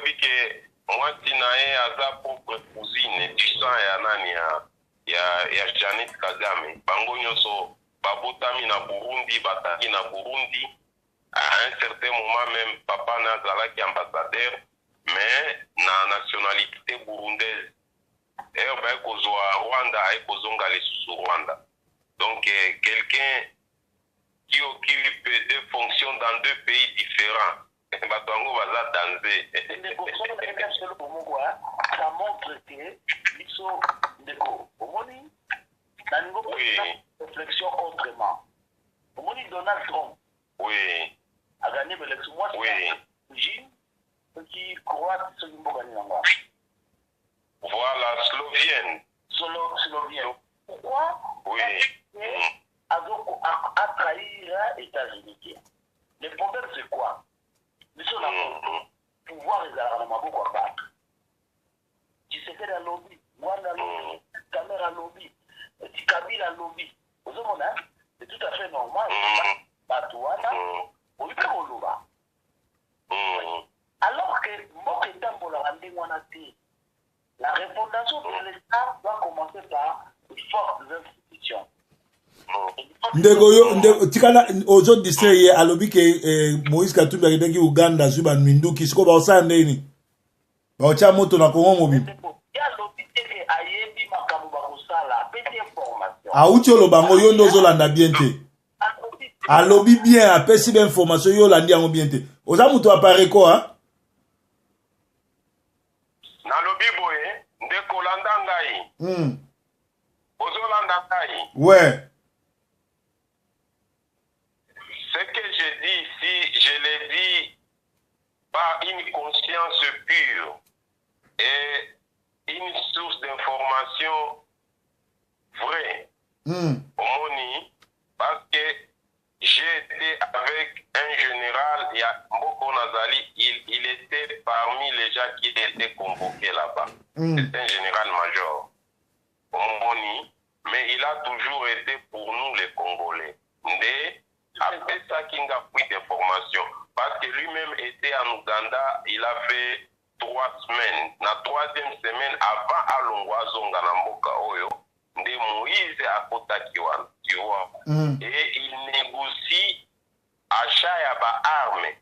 oyebi ke mwasi na ye aza propre cousine du sang ya nani ya Janet Kagame. Bango nyonso babotami na Burundi, bataki na Burundi. À un certain moment même, papa nazalaki ambassadeur, mais na nationalité burundaise. Et on va kozwa Rwanda et kozonga les sous Rwanda. Donc quelqu'un qui occupe des fonctions dans deux pays différents. Batango baza danger. Ça montre que ils sont déco. Omoni, dans le niveau de réflexion autrement. Omoni Donald Trump. Oui. A gagné l'élection. Moi, c'est ceux qui croient que c'est une bonne gagne. Voilà, Slovienne. Slovienne. Pourquoi? Oui. A trahi les États-Unis. Le problème, c'est quoi? Nous sommes là pour pouvoir les armes à beaucoup à battre. Tu sais que la lobby, Rwanda lobby, Caméra lobby, Kabila lobby. Vous savez, c'est tout à fait normal. Batouana, on lui fait au Louba. Alors que mon état pour la rendre la refondation de l'État doit commencer par de fortes institutions. Ndeko tikala ozo distraye alobi ke Moïse Katumbi akitaki Uganda zuba minduki siko ba osande ni ba ocha moto na Kongo mobile ya lobi teke ayebi makambo ba kosala pete information auti olobango yo ndo zolanda bien te alobi bien apesi ba information yo landi yango bien te oza moto apare ko ha na lobi boye ndeko landa ngai ozolanda ngai ouais. Ce que je dis ici, je l'ai dit par une conscience pure et une source d'information vraie. Omoni, parce que j'ai été avec un général, Mboko Nazali, il était parmi les gens qui étaient convoqués là-bas. C'est un général-major. Omoni, mais il a toujours été pour nous les Congolais. Après ça, qu'il a pris d'informations. Parce que lui-même était en Ouganda, il a fait 3 semaines. La 3e semaine, avant Alongwa Zonga Namboka Oyo, de Moïse à Kotakiwan, tu vois. Et il négocie achat à armes.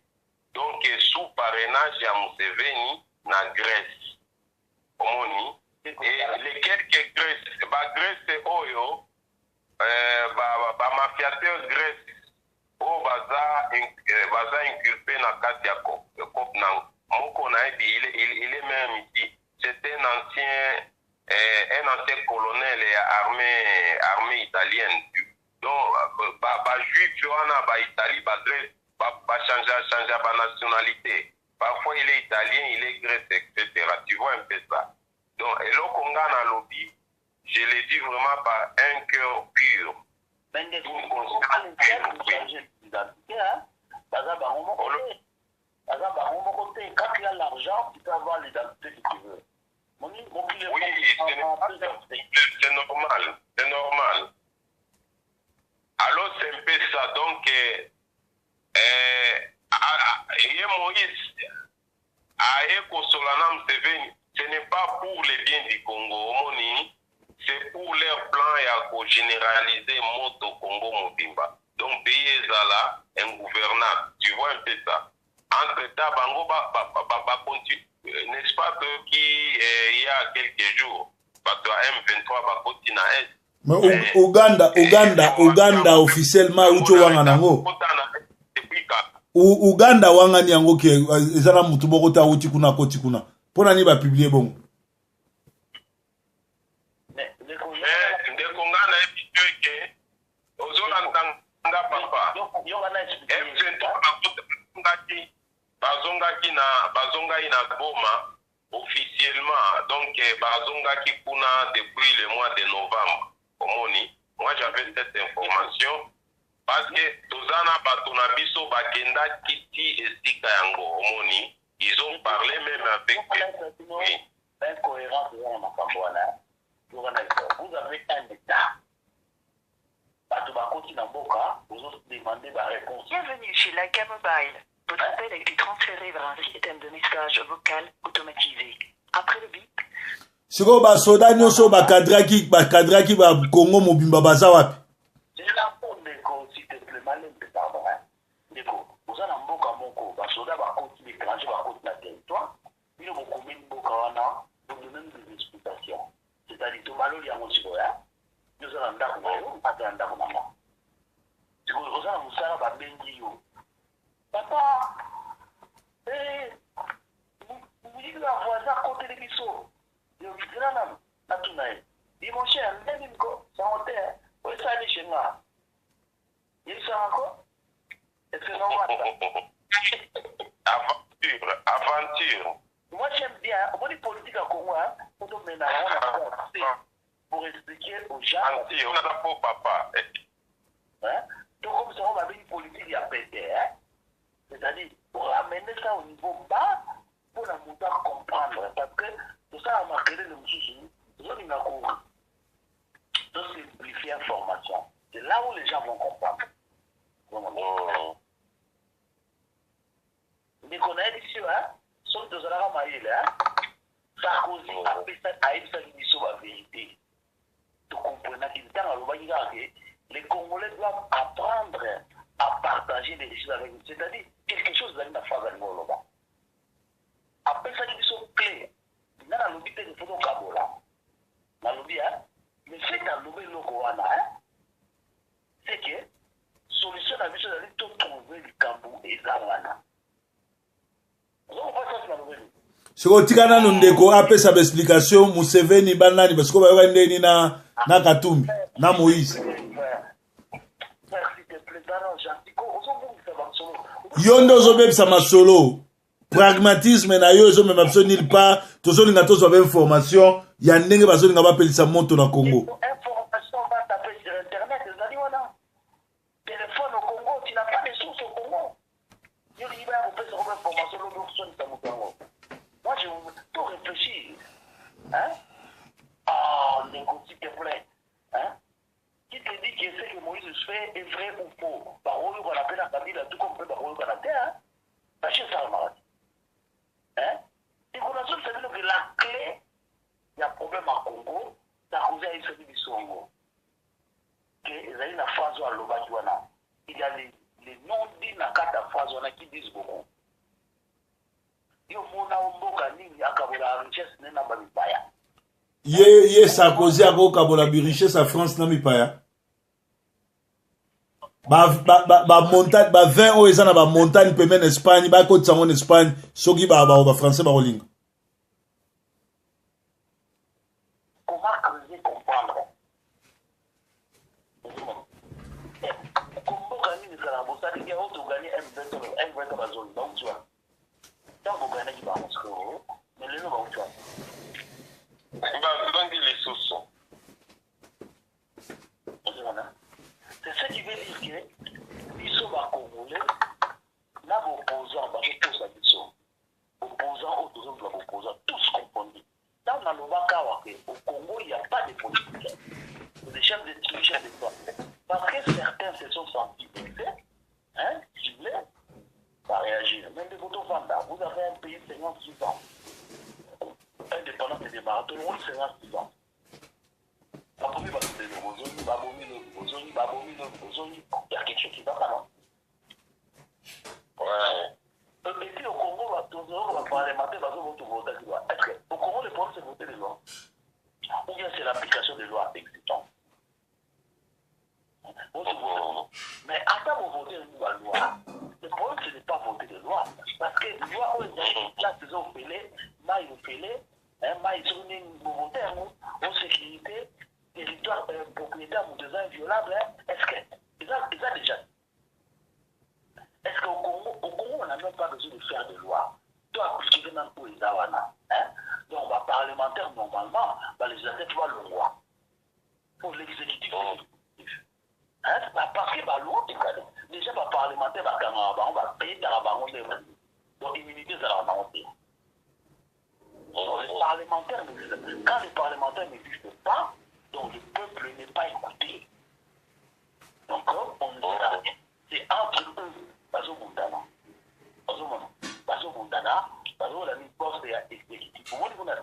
Donc, sous parrainage à Museveni, na Grèce. Omoni. Et les quelques Grèce Oyo, mafiateur Grèce, baza inculpé na kati ya cop na moko na il est même ici. C'était un ancien colonel et armée italienne. Donc juif wana ba Italie ba changer ba nationalité. Parfois il est italien, il est grec, etc. Tu vois un peu ça. Donc et là konga na lobby, je l'ai dit vraiment par un cœur pur. Quand il y a l'argent, tu peux avoir l'identité que tu veux. Oui, c'est normal. C'est normal. Alors, c'est un peu ça. Donc, Moïse, ce n'est pas pour les biens du Congo. C'est pour leur plan et à généraliser moto Congo Mobimba. Donc, pays est là, ingouvernable. Tu vois un peu ça. Entre-temps, Bango continue. N'est-ce pas qu'il y a quelques jours, M23 va continuer à être. Mais Uganda officiellement ucho wanga nango. Uganda wanga ni yango ke ezana mutu boko ta uti kuna koti kuna. Pona ni ba publier bon. Ndekongana ebitwe ke ozolanda papa. M23 bazongaki na Goma officiellement, donc bazongaki kuna depuis le mois de novembre. Omoni, moi j'avais cette information parce que tozana batona biso bakenda kiti esika yango. Omoni, ils ont parlé même avec oui. Vous avez un état. Bienvenue chez Laika Mobile. Votre appel a été transféré vers un système de message vocal automatisé. Après le bip, siko basoda nyonso bakadraki bakongo mobimba baza wapi? C'est la faute ndeko, s'il te plaît, malembe, pardon, hein. Ndeko, oza na mboka moko, basoda bakoti l'étranger, bakoti na territoire, bino bokomi mboka wana, vous donnez des explications. C'est-à-dire, to maloli yango sikoyo, hein. Yo oza na ndako na yo, ata na ndako na nga. Sikoyo, oza na mosala babengi yo. Papa, vous la voisin à côté de biso. Yo kitana na natuna ye. Di mon cher, ndeni mko, sa hote, oui, ça allait chez moi. Il s'en encore? Est-ce que non, Aventure. moi, j'aime bien, moi, les politiques à Congo, pour nous mener pour expliquer aux gens. On a pour papa. Hein? Donc, comme ça, on avait une politique qui a pété, hein? C'est-à-dire, pour ramener ça au niveau bas, pour la monter à comprendre. Parce que tout ça a marqué le souci, il a couru. Donc, simplifier l'information. C'est là où les gens vont comprendre. Mais qu'on a dit, hein, sauf que ça a maillé là, Sarkozy a fait ça à une seule mission la vérité. Tu comprends qu'il les Congolais doivent apprendre à partager les richesses avec nous. C'est-à-dire, quelque chose dans la phase animale. Après ça, ils sont clés. Dans la lobby, il faut donc Kabola. La lobby, hein, mais c'est dans le lobby Lokoana, hein, c'est que solution à mission d'aller tout trouver le Kabou et Zawana. Vous avez pas ça sur la lobby. siko tikana no ndeko apesa explication Museveni banani parce que ba ndeni na Katumbi na Moïse yondo zobebisa masolo pragmatisme na yo zo même absolu nulle part tozolinga tozwa information ya ndenge bazolinga bapelisa moto na Congo. Information va taper sur internet, ezali wana téléphone au Congo, tu n'as pas de sources au Congo. Yo li ba ko pesa ko information lo lo ta mutango. Moi je peux réfléchir. Hein? Ah, Nengo, s'il te plaît. Hein? Qui te dit que ce que Moïse fait est vrai ou faux? Bah, on appelle la Kabila tout comme on peut la terre. Hein? Parce que ça marche. Hein? Et qu'on a dit que la clé, il y a un problème à Congo, ça a causé à une famille du Songo. Il y a une phase où il y a les non-dits dans la phase qui disent beaucoup. Il y a une richesse Ye Sarkozy a kabola bi richesse à France na mipaya. Ba montagne ba 20 o ezana ba montagne pe men Espagne ba ko tsango en Espagne soki ba français ba rolinga. Comment creuser comprendre? Comment gagner de la bourse? Il y a autre gagner M20 dans zone donc tu vois. Donc vous gagnez qui va mais les gens tu vois. C'est ce qui veut dire que ils sont congolais, là vos opposants, opposants, opposants, tous confondus. Dans le au Congo, il n'y a pas de politique. Des chefs de tribu, chefs de toi. Parce que certains se sont sentis blessés, hein, ciblés, par réagir. Même des photos Vanda, vous avez un pays 56 ans. Indépendant des marathons, on 56 ans. Il y a quelque chose qui ne va pas, non? Ouais. Et puis au Congo, on va parler matin, est-ce qu'au Congo, le problème, c'est voter les lois? Ou bien c'est l'application des lois existantes? Mais après vous votez la loi, le problème, ce n'est pas voter les lois. Parce que les lois, on les ont fait, maille au fêlé, maille sur une voter, en sécurité, territoire, propriété à deux inviolable, est-ce que ils ont déjà. Est-ce qu'au Congo, on n'a même pas besoin de faire des lois? Toi, appliquer dans le pays d'Awana. Donc, parlementaire, normalement, les législateur, tu vois le roi. Pour l'exécutif, parce que loi, déjà, parlementaire, on va payer donc, immunité, ça va monter. Les parlementaires, quand les parlementaires n'existent pas, donc le peuple n'est pas écouté. Donc, on c'est entre eux, pas au Montana. là, parce qu'on a mis poste exécutif. Pour moi, on a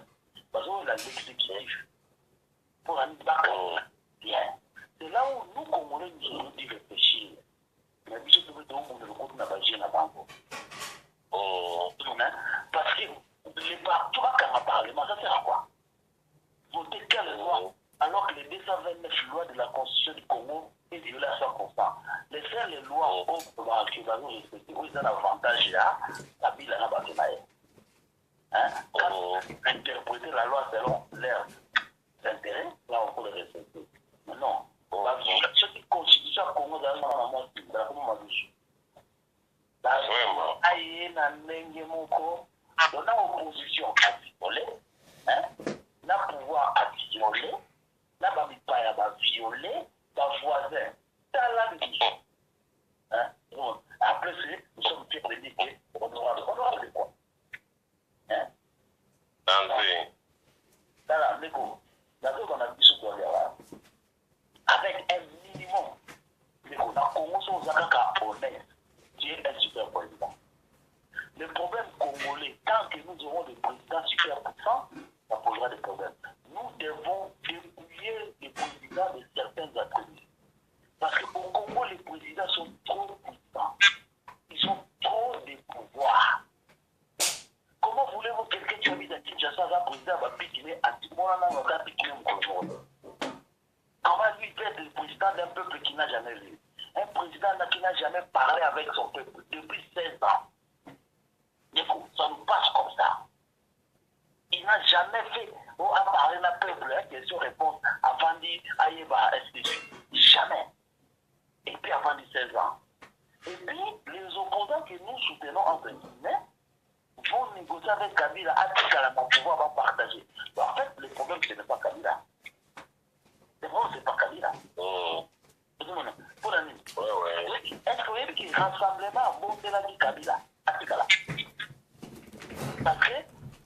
parce qu'on a l'exécutif. Pour la mise bien. C'est là où nous, Congolais, nous avons dit réfléchir. Mais bien sûr, nous devons le compte n'a pas géré la banque. Parce que les partout à parlement, ça sert à quoi? Voter quelle loi alors que les 229 lois de la Constitution du Congo est violée à 100%. Les seules les lois qui vont respecter, où ils ont l'avantage là, la Bible n'a pas fait. Quand interpréter la loi selon leurs intérêts, là on peut le respecter. Mais non, la violation de la Constitution du Congo dans la on a opposition à violer, la pouvoir à violer, la bamipaya à violer, la voisin, dans la vie. Après, nous sommes fiers de dire qu'on aura de quoi. Avec un minimum, mais on a commencé aux Akaka honnête, qui est un super président. Le problème congolais, tant que nous aurons des présidents super puissants, ça posera des problèmes. Nous devons dépouiller les présidents de certains attributs. Parce qu'au Congo, les présidents sont trop puissants. Ils ont trop de pouvoir. Comment voulez-vous quelqu'un qui habite à Kinshasa, un président va piquer anti-moi, va piquer mon contrôle? Comment lui peut être le président d'un peuple qui n'a jamais vu? Un président qui n'a jamais parlé avec son peuple depuis 16 ans. Ça nous passe comme ça. Il n'a jamais fait à parler d'un peuple, question-réponse, avant de dire Aïeba, jamais. Et puis avant de 16 ans. Et puis, les opposants que nous soutenons entre guillemets vont négocier avec Kabila à tout cas pour pouvoir partager. En fait, le problème, ce n'est pas Kabila. Le problème, ce n'est pas Kabila. Pour la nuit. Est-ce que vous voyez qu'il y a un rassemblement bon de la vie Kabila à tout cas là? Parce que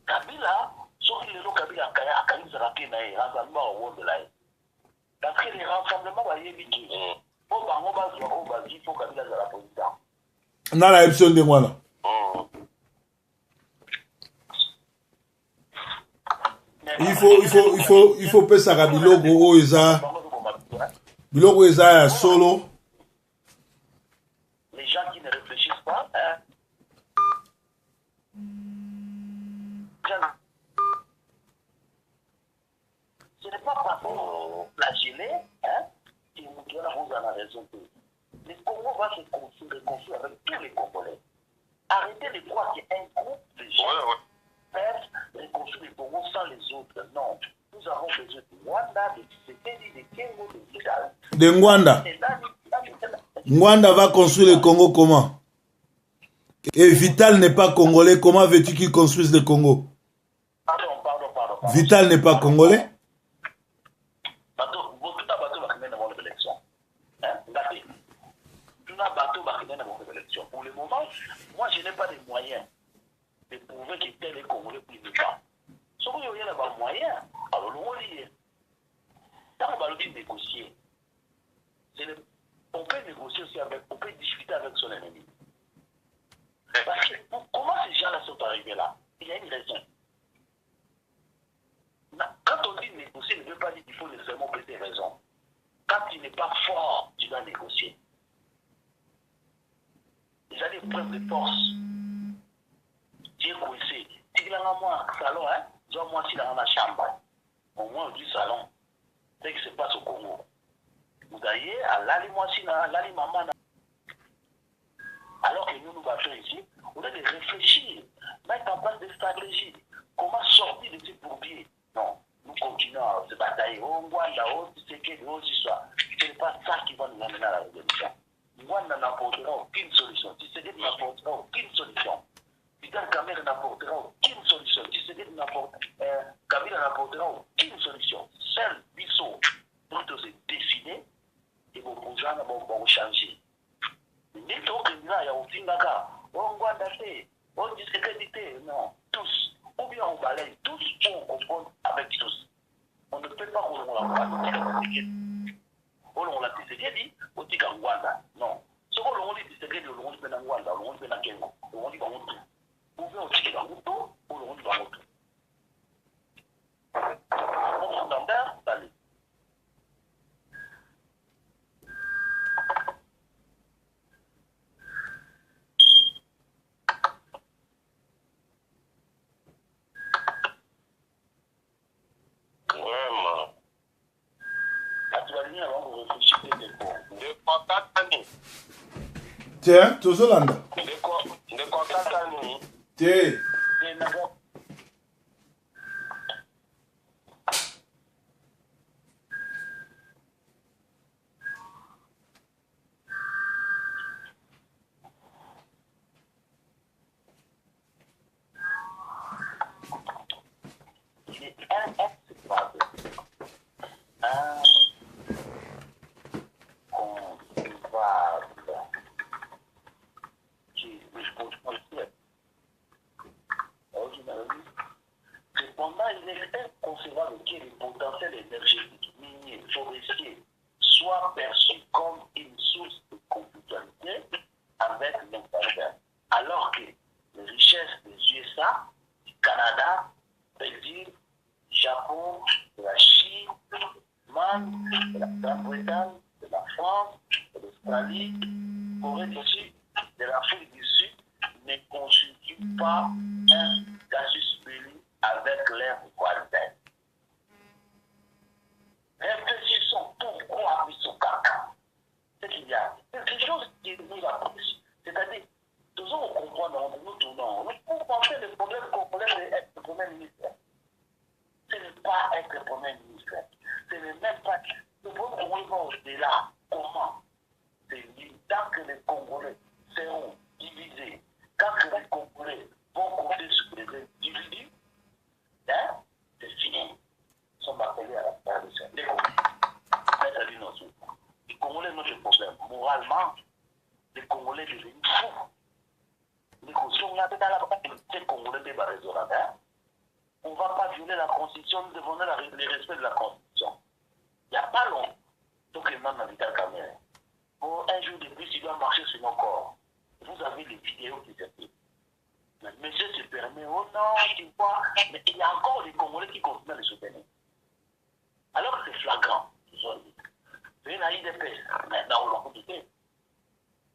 Kabila, sauf que le Kabila a quand même se rappeler un rassemblement au monde de la. Parce que les rassemblements vont y aller vite. Il faut Kabila à la présidence. Dans la option de moi là. Il faut passer à Bilogo Eza. Bilogo Eza solo. Les gens qui ne réfléchissent pas, ce n'est pas parce qu'on flageller, que vous en avez raison. Le Congo va se reconstruire avec tous les Congolais. Arrêtez de croire qu'il y a un groupe de gens peuvent reconstruire le Congo sans les autres. Non. Nous avons besoin de Rwanda, de Tshisekedi, de Kengo, de Vital. De Ngwanda. Ngwanda va construire le Congo comment? Et Vital n'est pas congolais. Comment veux-tu qu'il construise le Congo? Pardon. Vital n'est pas congolais? Pour le moment, moi je n'ai pas de moyens de prouver que tel est congolais plus de temps. Si vous avez des moyens, alors nous lié. Quand on va négocier, on peut négocier aussi avec, on peut discuter avec son ennemi. Parce que comment ces gens-là sont arrivés là? Il y a une raison. Quand on dit négocier, ne veut pas dire qu'il faut nécessairement prêter raison. Quand il n'est pas fort, tu dois négocier. Ils ont des preuves de force. Tu es coincé. Si tu as un salon, tu as moi si dans la chambre. Au moins du salon. C'est ce qui se passe au Congo. Vous voyez, à l'ali-moi-si, l'ali-maman. Alors que nous battons ici, on doit réfléchir, mettre en place des stratégies. Comment sortir de ces bourbiers? Non, nous continuons à se batailler. Oh, Rwanda, oh, Tshisekedi, oh, Zizwa. Ce n'est pas ça qui va nous amener à la révolution. Rwanda n'apportera aucune solution. Tshisekedi n'apportera aucune solution. Vital Kamerhe n'apportera aucune solution. Tshisekedi Kabila n'apportera aucune solution. Seul Bissot doit se décider et vos bourgeois vont changer. Mais tout le monde a un Fingaka, on voit d'acheter, on dit sécurité, non, tous. Ou bien on balaye tous, ou on confronte avec tous. On ne peut pas rouler la voie. On l'a dit, on dit qu'en Rwanda, non. Ce qu'on dit, c'est que le monde peut en Rwanda, le monde peut en Kenya, le monde peut en tout. Ou bien on dit Tiens, tozolanda. Ndeko kaka ni. Tiens. Cependant, il est inconcevable que le potentiel énergétique minier, forestier, soit perçu comme une source de conflictualité avec l'Internet, alors que les richesses des USA, du Canada, Brésil, Japon, de la Chine, de la Grande-Bretagne, de la France, de l'Australie, Corée du Sud, de l'Afrique du Sud, ne constituent pas un casus belli avec leurs voisins. Réfléchissons pourquoi ils sont caca. C'est qu'il y a quelque chose qui nous apprécie. C'est-à-dire, toujours on comprend, nous tournons. Nous pensons que le problème congolais est le premier ministre. Ce n'est pas être le premier ministre. Ce n'est même pas. Le problème congolais va au-delà. Comment? C'est tant que les Congolais seront divisés, quand les Congolais vont compter sur les individus, hein, c'est fini. Ils sont appelés à la part de ça. Les Congolais n'ont pas de problème. Moralement, les Congolais deviennent fous. Les Congolais débat raisonnable. On ne va pas violer la Constitution, nous devons donner le respect de la Constitution. Il n'y a pas longtemps. Donc, il m'a invité à la caméra. Pour un jour de plus, il doit marcher sur mon corps. Vous avez les vidéos qui circulent. Le monsieur se permet, oh non, tu vois, mais il y a encore des Congolais qui continuent à les soutenir. Alors c'est flagrant. C'est une IDP, maintenant on l'a compté.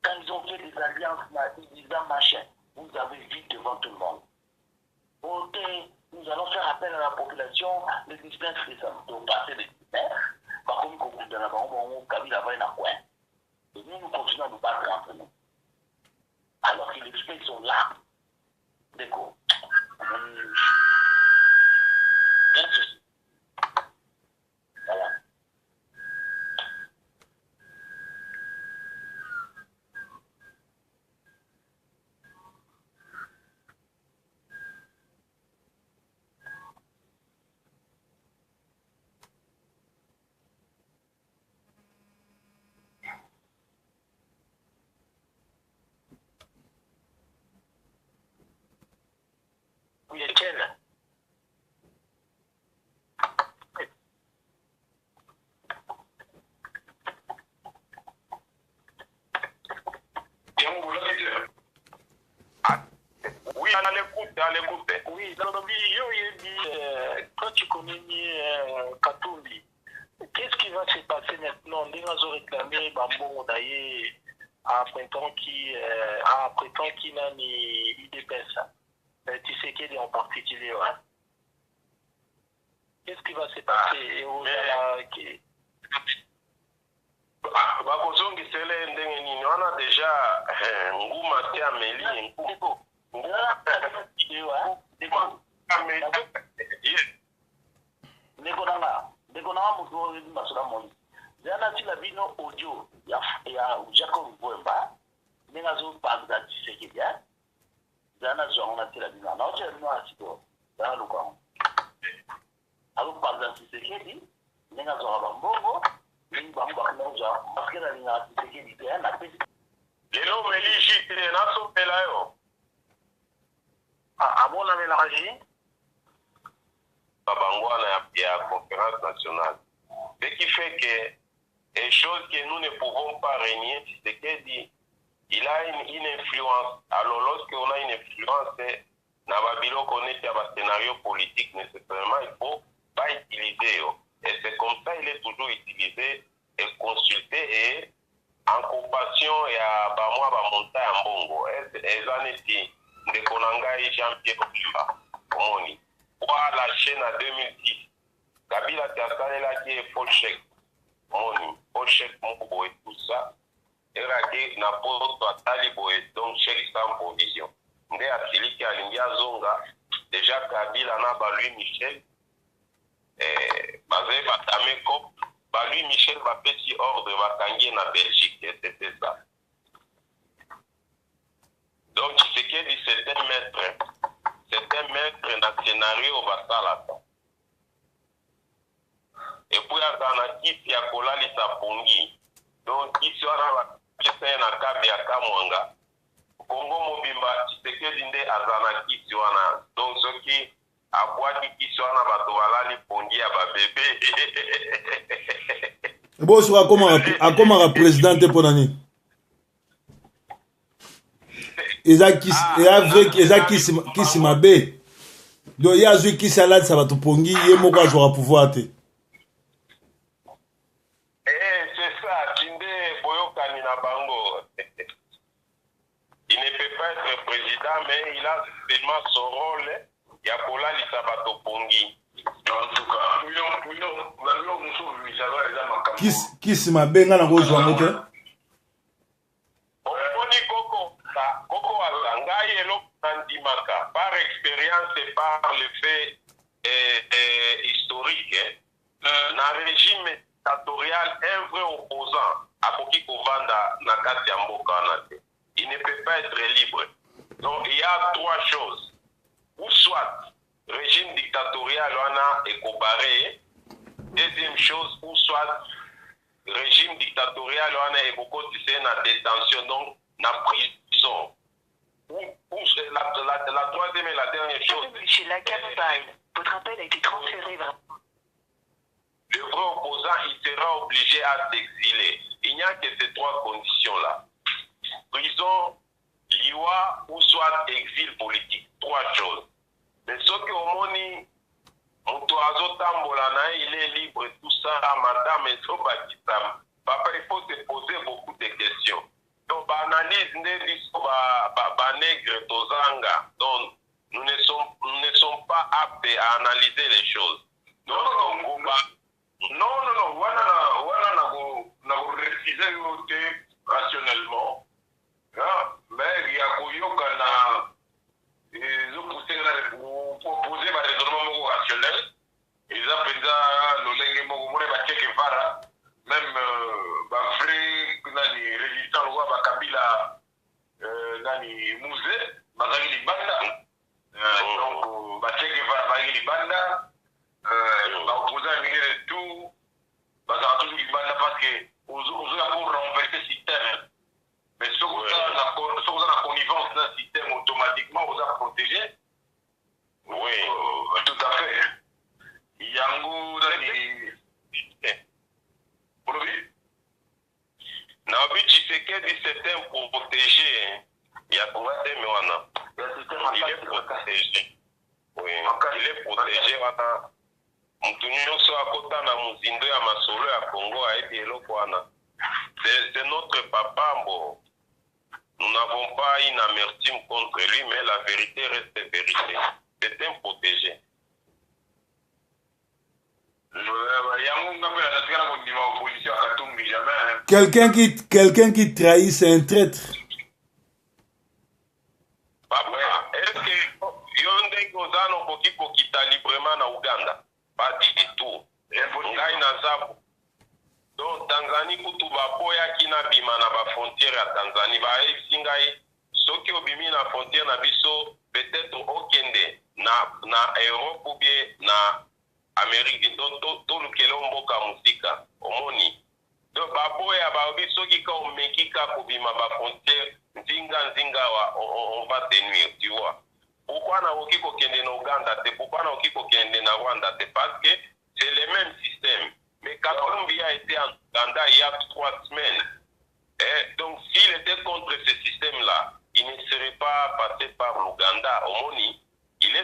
Quand ils ont fait des alliances, ils disent machin, vous avez vu devant tout le monde. Ok, nous allons faire appel à la population le 19 décembre. Donc passer le 19, par contre, on dans la banque, on Kabila va en coin. Et nous continuons à nous battre entre nous. Alors que les experts sont là. D'accord. Bien sûr. Voilà. Oui, Etienne. Oui, à l'écoute, à l'écoute. Oui, dans le milieu, quand tu connais Katumbi, qu'est-ce qui va se passer maintenant? Les gens ont réclamé Bambo d'ailleurs après-temps qui n'a ni UDPS. Tu sais qu'il est en particulier. Hein? Qu'est-ce qui va se passer? bakozongisele ndenge nini wana deja nguma te ameli ndeko nanga moto oyo masolo moni zana tila bino audio ya Jacob Mbwemba ndenge azopanza Tshisekedi zana zongo na tila bino na otela bino asiko zana lukango azopanza Tshisekedi ndenge azonga bambongo ndenge bango bakinoza parce na linga Tshisekedi te na pesi lelo meli jitile nasopela yo abona mélange Babangwana ya conférence nationale. Ce qui fait que les choses que nous ne pouvons pas régner, c'est ce dit, il a une influence. Alors lorsqu'on a une influence, Nababilo connaît un scénario politique nécessairement, il ne faut pas utiliser. Et c'est comme ça qu'il est toujours utilisé et consulté et en compassion et à Bamoa Bamonta et Mbongo. Et ça n'est pas de Konanga et Jean-Pierre Kiva. Komoni. La chaîne en 2010. Kabila Tiasane là qui est Paul Chek. Paul Chek Moubo et tout ça. eraki na poto atali boye donc chèque sans provision nde asiliki alingi azonga déjà Kabila na Louis Michel bazali batame ko Louis Michel bapesi ordre bakangi na Belgique c'était ça. Donc Tshisekedi c'est un maître na scénario basalata. Et puis azana kisi ya kolalisa pongi. Donc kisi wana bakisa na kabe ya Kamwanga. Kongo mobimba Tshisekedi nde azana kisi wana. Donc soki abwaki kisi wana bato balali pongi ya babebe. Bon, so akomaka président te ponani. Eza kisi mabe. Donc ya zwi kisi alatisa bato pongi ye moko azwaka pouvoir te. Il ne peut pas être président, mais il a seulement son rôle. Il y a Kola Lisabato Pongi. En tout cas, Kisi mabenga na kozwa mote. Oponi Koko Asangai et l'Opandimaka, par expérience et par le fait historique, dans le régime dictatorial, un vrai opposant à Koki Kovanda Nakati Amboka. Il ne peut pas être libre. Donc il y a trois choses. Ou soit régime dictatorial est cobaré. Deuxième chose, ou soit régime dictatorial est beaucoup de détention, donc na prison. Ou la troisième et la dernière chose. Chez la campagne, votre appel a été transféré vers... Le vrai opposant, il sera obligé à s'exiler. Il n'y a que ces trois conditions-là. Prison, liwa ou soit exil politique. Trois choses. Mais ce que Omoni, il est libre, tout ça, madame, et papa, il faut se poser beaucoup de questions. Donc, analyse nègre tozanga. Donc, nous ne sommes pas aptes à analyser les choses. Donc, non, voilà, rationnellement. Mais il y a ils ont poussé pour proposer un raisonnement rationnel. Ils ont pris le même résistant au Kabila Mouzé, Bazagili Banda. Donc, Bazagili Banda, opposant à tout, Bazagili Banda parce que vous avez renversé le système. Mais ce qu'on a la connivence d'un système automatiquement, vous a protégé. Oui, tout à fait. Yango, Nabi Tshisekedi c'était pour protéger. Il y a quoi il est protégé. Oui, il est protégé. Mtunyoso akota na muzindo ya masolo ya Congo a été elokwana. C'est notre papa Mbo. Nous n'avons pas une amertume contre lui, mais la vérité reste vérité. C'est un protégé. Quelqu'un qui trahit, c'est un traître. Est-ce que Yonde Kozano Kokiko quitta librement na Ouganda? Pas du tout. Donc Tanzanie kutuba poya kina bima na ba frontière à Tanzanie ba esingai soki obimi na frontière na biso peut-être okende na Europe ou bien na Amérique to lukelo mboka musika omoni donc ba poya ba biso ki ka omekika kubima ba frontière nzinga on va tenir, tu vois. Pourquoi na okiko kende na Uganda te, pourquoi na okiko kende na Rwanda te, parce que c'est le même système. Mais Katumbi a été en Uganda il y a 3 semaines. Donc s'il était contre ce système-là, il ne serait pas passé par l'Ouganda. Omoni, il est